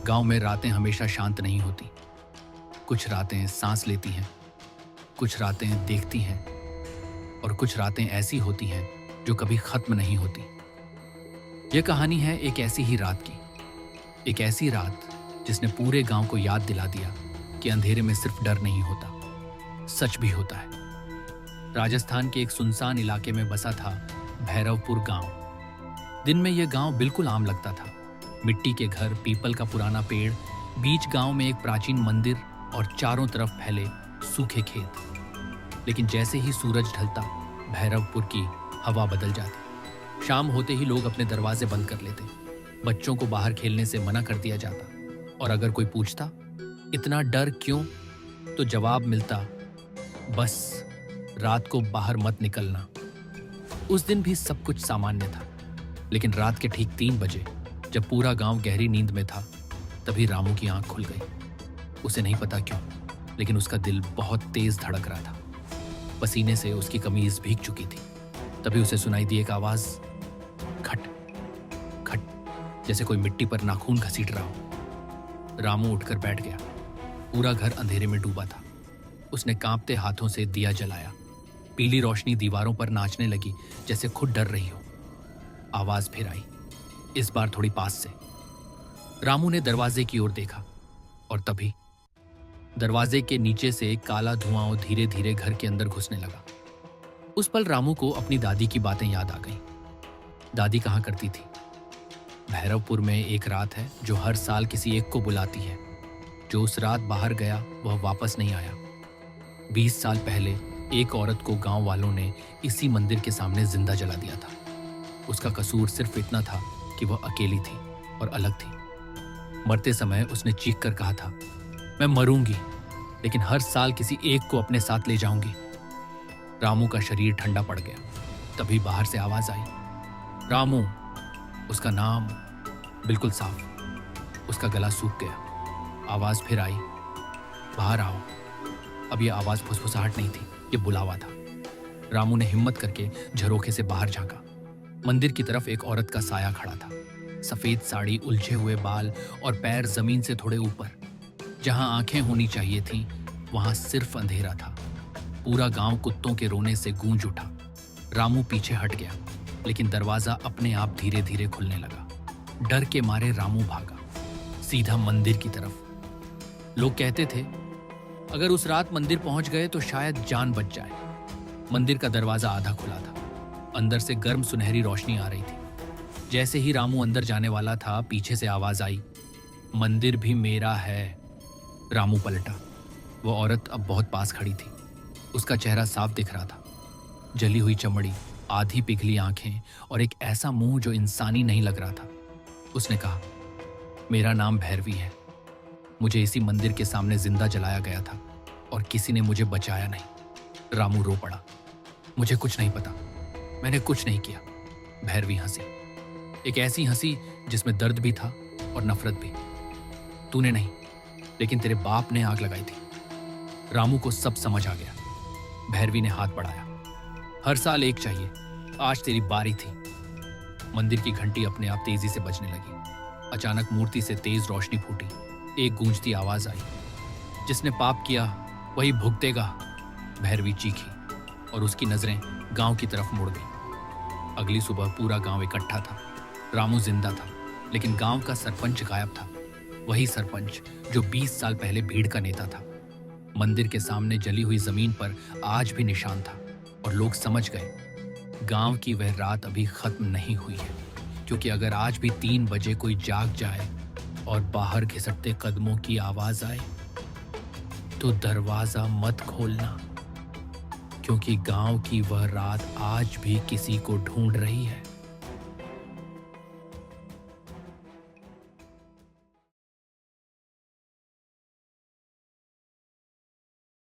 गांव में रातें हमेशा शांत नहीं होती। कुछ रातें सांस लेती हैं, कुछ रातें देखती हैं और कुछ रातें ऐसी होती हैं जो कभी खत्म नहीं होती। यह कहानी है एक ऐसी ही रात की, एक ऐसी रात जिसने पूरे गांव को याद दिला दिया कि अंधेरे में सिर्फ डर नहीं होता, सच भी होता है। राजस्थान के एक सुनसान इलाके में बसा था भैरवपुर गांव। दिन में यह गांव बिल्कुल आम लगता था। मिट्टी के घर, पीपल का पुराना पेड़, बीच गांव में एक प्राचीन मंदिर और चारों तरफ फैले सूखे खेत। लेकिन जैसे ही सूरज ढलता, भैरवपुर की हवा बदल जाती। शाम होते ही लोग अपने दरवाजे बंद कर लेते, बच्चों को बाहर खेलने से मना कर दिया जाता और अगर कोई पूछता इतना डर क्यों, तो जवाब मिलता, बस रात को बाहर मत निकलना। उस दिन भी सब कुछ सामान्य था, लेकिन रात के ठीक 3 बजे जब पूरा गांव गहरी नींद में था, तभी रामू की आंख खुल गई। उसे नहीं पता क्यों, लेकिन उसका दिल बहुत तेज धड़क रहा था। पसीने से उसकी कमीज भीग चुकी थी। तभी उसे सुनाई दी एक आवाज, खट खट, जैसे कोई मिट्टी पर नाखून घसीट रहा हो। रामू उठकर बैठ गया। पूरा घर अंधेरे में डूबा था। उसने कांपते हाथों से दिया जलाया। पीली रोशनी दीवारों पर नाचने लगी, जैसे खुद डर रही हो। आवाज फिर आई, इस बार थोड़ी पास से। रामू ने दरवाजे की ओर देखा और तभी दरवाजे के नीचे से काला धुआं धीरे धीरे घर के अंदर घुसने लगा। उस पल रामू को अपनी दादी की बातें याद आ गईं। दादी कहा करती थी, भैरवपुर में एक रात है जो हर साल किसी एक को बुलाती है। जो उस रात बाहर गया वह वापस नहीं आया। 20 साल पहले एक औरत को गांव वालों ने इसी मंदिर के सामने जिंदा जला दिया था। उसका कसूर सिर्फ इतना था कि वह अकेली थी और अलग थी। मरते समय उसने चीख कर कहा था, मैं मरूंगी, लेकिन हर साल किसी एक को अपने साथ ले जाऊंगी। रामू का शरीर ठंडा पड़ गया। तभी बाहर से आवाज आई, रामू। उसका नाम बिल्कुल साफ। उसका गला सूख गया। आवाज फिर आई, बाहर आओ। अब यह आवाज फुसफुसाहट नहीं थी, ये बुलावा था। रामू ने हिम्मत करके झरोखे से बाहर झांका। मंदिर की तरफ एक औरत का साया खड़ा था। सफेद साड़ी, उलझे हुए बाल और पैर जमीन से थोड़े ऊपर। जहां आंखें होनी चाहिए थीं, वहां सिर्फ अंधेरा था। पूरा गांव कुत्तों के रोने से गूंज उठा। रामू पीछे हट गया, लेकिन दरवाजा अपने आप धीरे धीरे खुलने लगा। डर के मारे रामू भागा, सीधा मंदिर की तरफ। लोग कहते थे, अगर उस रात मंदिर पहुंच गए तो शायद जान बच जाए। मंदिर का दरवाजा आधा खुला था। अंदर से गर्म सुनहरी रोशनी आ रही थी। जैसे ही रामू अंदर जाने वाला था, पीछे से आवाज आई, मंदिर भी मेरा है। रामू पलटा। वो औरत अब बहुत पास खड़ी थी। उसका चेहरा साफ दिख रहा था। जली हुई चमड़ी, आधी पिघली आंखें और एक ऐसा मुंह जो इंसानी नहीं लग रहा था। उसने कहा, मेरा नाम भैरवी है। मुझे इसी मंदिर के सामने जिंदा जलाया गया था और किसी ने मुझे बचाया नहीं। रामू रो पड़ा, मुझे कुछ नहीं पता, मैंने कुछ नहीं किया। भैरवी हंसी, एक ऐसी हंसी जिसमें दर्द भी था और नफरत भी। तूने नहीं, लेकिन तेरे बाप ने आग लगाई थी। रामू को सब समझ आ गया। भैरवी ने हाथ बढ़ाया, हर साल एक चाहिए, आज तेरी बारी थी। मंदिर की घंटी अपने आप तेजी से बजने लगी। अचानक मूर्ति से तेज रोशनी फूटी। एक गूंजती आवाज आई, जिसने पाप किया वही भुगतेगा। भैरवी चीखी और उसकी नजरें गांव की तरफ मुड़ गई। अगली सुबह पूरा गांव इकट्ठा था। रामू जिंदा था, लेकिन गांव का सरपंच गायब था। वही सरपंच जो 20 साल पहले भीड़ का नेता था। मंदिर के सामने जली हुई जमीन पर आज भी निशान था और लोग समझ गए, गांव की वह रात अभी खत्म नहीं हुई है। क्योंकि अगर आज भी 3 बजे कोई जाग जाए और बाहर घिसटते कदमों की आवाज आए, तो दरवाजा मत खोलना, क्योंकि गांव की वह रात आज भी किसी को ढूंढ रही है।